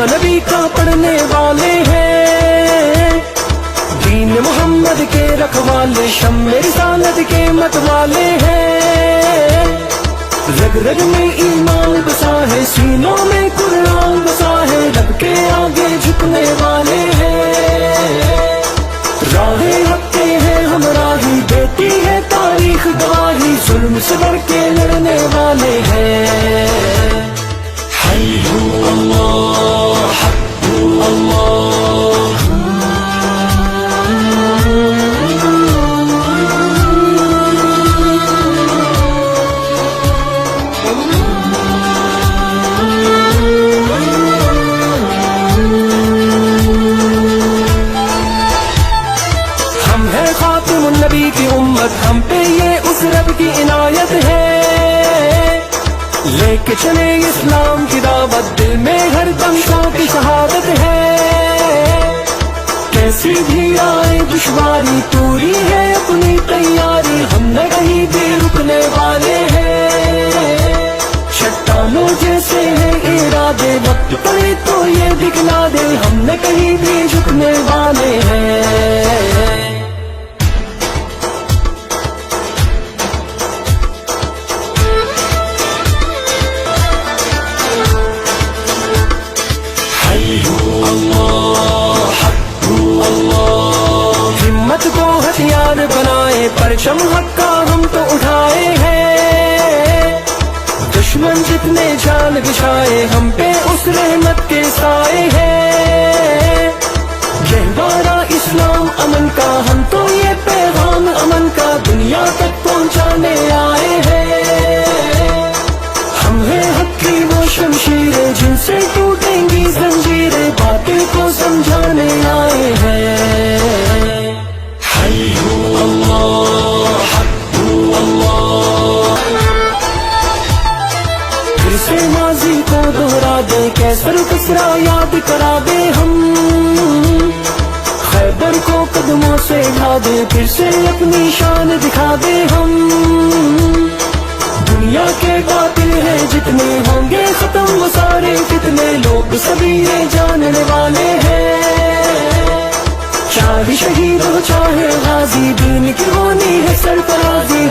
नबी का पढ़ने वाले हैं, दीन मोहम्मद के रखवाले, शम्मे रिसालत के मतवाले हैं। रग रग में ईमान बसा है, सीनों में कुरान बसा है, रब के आगे झुकने वाले हैं। राहे हक के हैं हमराही, देती है तारीख गवाही, जुल्म से बढ़ के लड़ने वाले हैं। हय्यु अल्लाह हक्कु अल्लाह, नबी की उम्मत, हम पे ये उस रब की इनायत है। लेके चले इस्लाम की दावत, दिल में हर दम की शहादत है। कैसी भी आए दुश्वारी, पूरी है अपनी तैयारी, हम न कहीं भी रुकने वाले हैं। चट्टानों जैसे है इरादे, वक्त पड़े तो ये दिखला दे, हम न कहीं भी झुकने वाले हैं। हिम्मत को हथियार बनाए, परचम हक का हम तो उठाए हैं। दुश्मन जितने जाल बिछाए, हम पे उस रहमत के साए हैं। गहवारा इस्लाम अमन का, हम तो ये पैगाम अमन का दुनिया तक पहुंचाने आए हैं। हम हैं हक की वो शमशीरें, जिनसे टूटेंगी जंजीरें, बातें को समझाने आए हैं। हय्यु अल्लाह हक्कु अल्लाह, फिर से माजी को दोहरा दे, कैसर कसरा याद करा दे हम। खैबर को कदमों से ढा दे, फिर से अपनी शान दिखा दे हम। दुनिया के कातिल हैं जितने, होंगे खत्म वो सारे कितने, लोग सभी ये जानने वाले हैं। चाहे शहीद हो चाहे गाजी, दीन की होनी है सरफराजी,